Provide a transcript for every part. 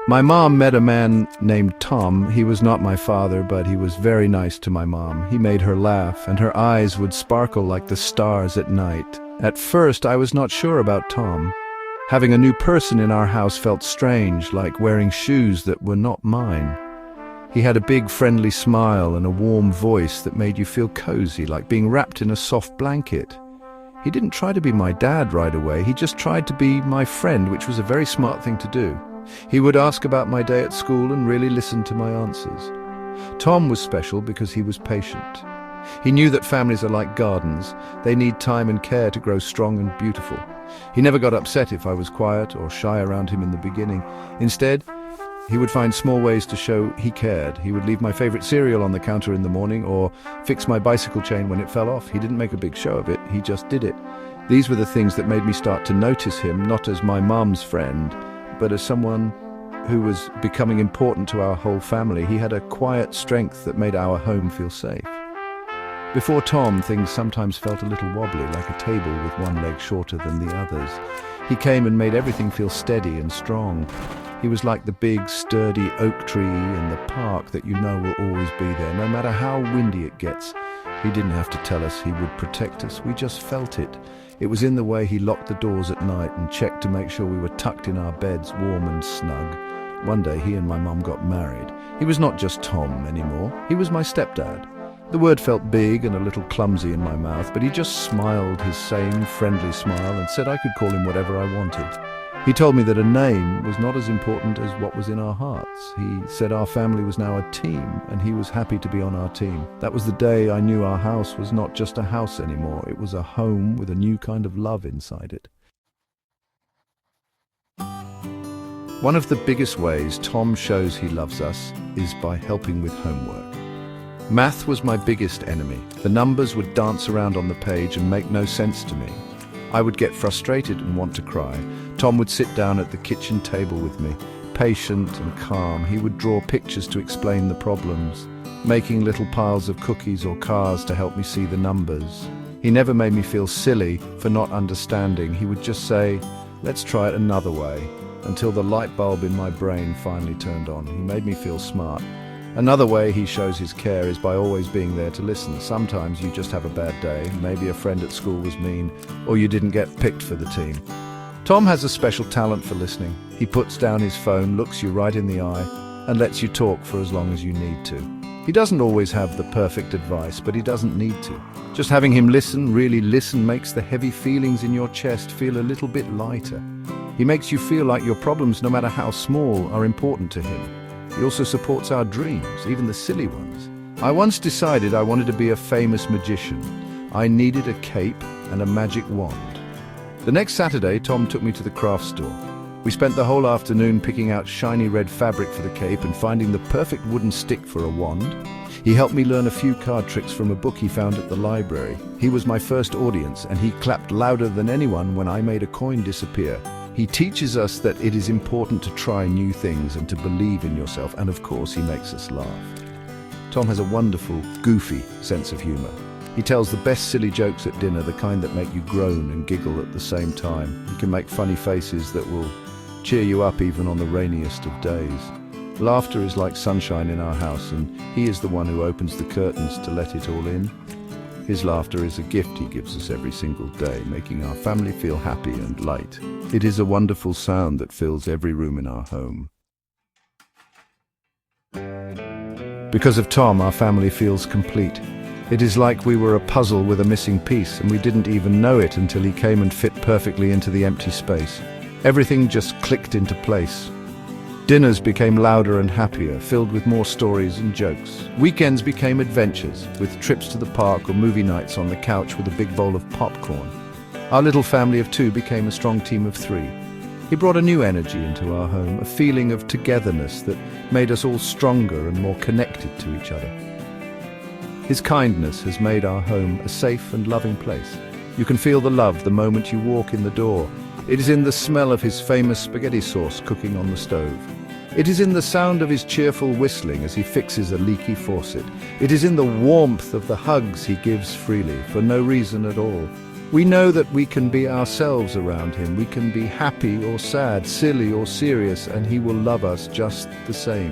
My mom met a man named Tom. He was not my father, but he was very nice to my mom. He made her laugh, and her eyes would sparkle like the stars at night. At first, I was not sure about Tom. Having a new person in our house felt strange, like wearing shoes that were not mine. He had a big, friendly smile and a warm voice that made you feel cozy, like being wrapped in a soft blanket. He didn't try to be my dad right away. He just tried to be my friend, which was a very smart thing to do. He would ask about my day at school and really listen to my answers. Tom was special because he was patient. He knew that families are like gardens. They need time and care to grow strong and beautiful. He never got upset if I was quiet or shy around him in the beginning. Instead, he would find small ways to show he cared. He would leave my favorite cereal on the counter in the morning or fix my bicycle chain when it fell off. He didn't make a big show of it, he just did it. These were the things that made me start to notice him, not as my mom's friend, but as someone who was becoming important to our whole family. He had a quiet strength that made our home feel safe. Before Tom, things sometimes felt a little wobbly, like a table with one leg shorter than the others. He came and made everything feel steady and strong. He was like the big, sturdy oak tree in the park that you know will always be there, no matter how windy it gets. He didn't have to tell us he would protect us, we just felt it. It was in the way he locked the doors at night and checked to make sure we were tucked in our beds, warm and snug. One day he and my mum got married. He was not just Tom anymore, he was my stepdad. The word felt big and a little clumsy in my mouth, but he just smiled his same friendly smile and said I could call him whatever I wanted. He told me that a name was not as important as what was in our hearts. He said our family was now a team, and he was happy to be on our team. That was the day I knew our house was not just a house anymore. It was a home with a new kind of love inside it. One of the biggest ways Tom shows he loves us is by helping with homework. Math was my biggest enemy. The numbers would dance around on the page and make no sense to me. I would get frustrated and want to cry. Tom would sit down at the kitchen table with me, patient and calm. He would draw pictures to explain the problems, making little piles of cookies or cars to help me see the numbers. He never made me feel silly for not understanding. He would just say, "Let's try it another way," until the light bulb in my brain finally turned on. He made me feel smart. Another way he shows his care is by always being there to listen. Sometimes you just have a bad day, maybe a friend at school was mean, or you didn't get picked for the team. Tom has a special talent for listening. He puts down his phone, looks you right in the eye, and lets you talk for as long as you need to. He doesn't always have the perfect advice, but he doesn't need to. Just having him listen, really listen, makes the heavy feelings in your chest feel a little bit lighter. He makes you feel like your problems, no matter how small, are important to him. He also supports our dreams, even the silly ones. I once decided I wanted to be a famous magician. I needed a cape and a magic wand. The next Saturday, Tom took me to the craft store. We spent the whole afternoon picking out shiny red fabric for the cape and finding the perfect wooden stick for a wand. He helped me learn a few card tricks from a book he found at the library. He was my first audience, and he clapped louder than anyone when I made a coin disappear. He teaches us that it is important to try new things and to believe in yourself, and of course he makes us laugh. Tom has a wonderful, goofy sense of humor. He tells the best silly jokes at dinner, the kind that make you groan and giggle at the same time. He can make funny faces that will cheer you up even on the rainiest of days. Laughter is like sunshine in our house, and he is the one who opens the curtains to let it all in. His laughter is a gift he gives us every single day, making our family feel happy and light. It is a wonderful sound that fills every room in our home. Because of Tom, our family feels complete. It is like we were a puzzle with a missing piece, and we didn't even know it until he came and fit perfectly into the empty space. Everything just clicked into place. Dinners became louder and happier, filled with more stories and jokes. Weekends became adventures, with trips to the park or movie nights on the couch with a big bowl of popcorn. Our little family of 2 became a strong team of 3. He brought a new energy into our home, a feeling of togetherness that made us all stronger and more connected to each other. His kindness has made our home a safe and loving place. You can feel the love the moment you walk in the door. It is in the smell of his famous spaghetti sauce cooking on the stove. It is in the sound of his cheerful whistling as he fixes a leaky faucet. It is in the warmth of the hugs he gives freely, for no reason at all. We know that we can be ourselves around him. We can be happy or sad, silly or serious, and he will love us just the same.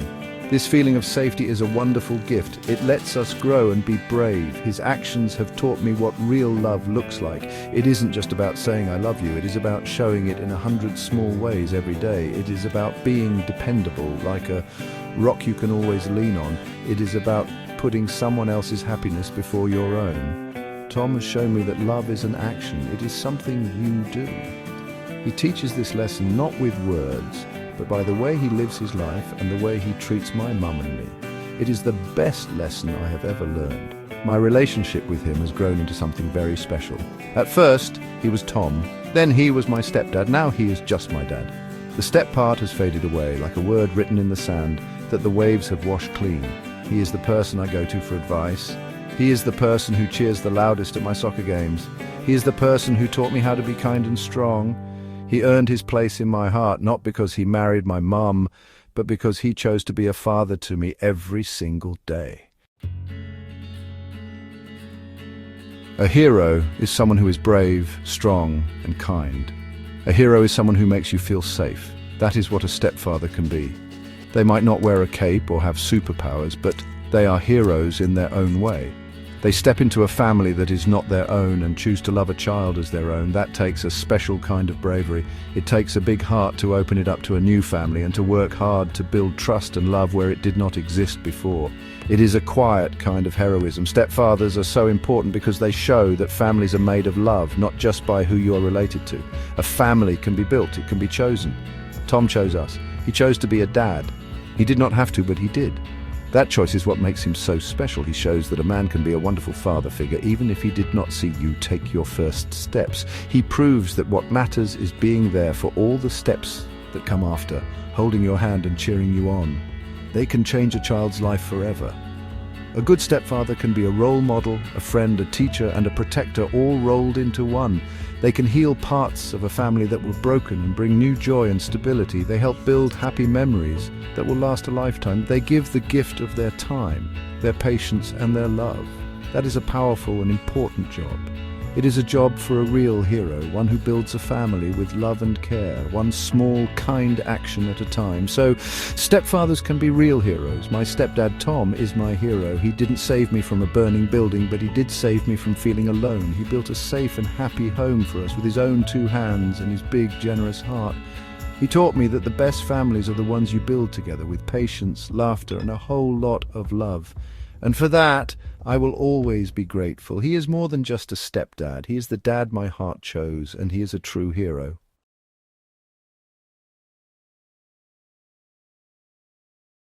This feeling of safety is a wonderful gift. It lets us grow and be brave. His actions have taught me what real love looks like. It isn't just about saying I love you. It is about showing it in 100 small ways every day. It is about being dependable, like a rock you can always lean on. It is about putting someone else's happiness before your own. Tom has shown me that love is an action. It is something you do. He teaches this lesson not with words, but by the way he lives his life and the way he treats my mum and me. It is the best lesson I have ever learned. My relationship with him has grown into something very special. At first, he was Tom. Then he was my stepdad. Now he is just my dad. The step part has faded away, like a word written in the sand that the waves have washed clean. He is the person I go to for advice. He is the person who cheers the loudest at my soccer games. He is the person who taught me how to be kind and strong. He earned his place in my heart, not because he married my mum, but because he chose to be a father to me every single day. A hero is someone who is brave, strong, and kind. A hero is someone who makes you feel safe. That is what a stepfather can be. They might not wear a cape or have superpowers, but they are heroes in their own way. They step into a family that is not their own and choose to love a child as their own. That takes a special kind of bravery. It takes a big heart to open it up to a new family and to work hard to build trust and love where it did not exist before. It is a quiet kind of heroism. Stepfathers are so important because they show that families are made of love, not just by who you are related to. A family can be built, it can be chosen. Tom chose us. He chose to be a dad. He did not have to, but he did. That choice is what makes him so special. He shows that a man can be a wonderful father figure even if he did not see you take your first steps. He proves that what matters is being there for all the steps that come after, holding your hand and cheering you on. They can change a child's life forever. A good stepfather can be a role model, a friend, a teacher, and a protector all rolled into one. They can heal parts of a family that were broken and bring new joy and stability. They help build happy memories that will last a lifetime. They give the gift of their time, their patience, and their love. That is a powerful and important job. It is a job for a real hero, one who builds a family with love and care, one small, kind action at a time. So, stepfathers can be real heroes. My stepdad, Tom, is my hero. He didn't save me from a burning building, but he did save me from feeling alone. He built a safe and happy home for us with his own 2 hands and his big, generous heart. He taught me that the best families are the ones you build together with patience, laughter, and a whole lot of love. And for that, I will always be grateful. He is more than just a stepdad. He is the dad my heart chose, and he is a true hero.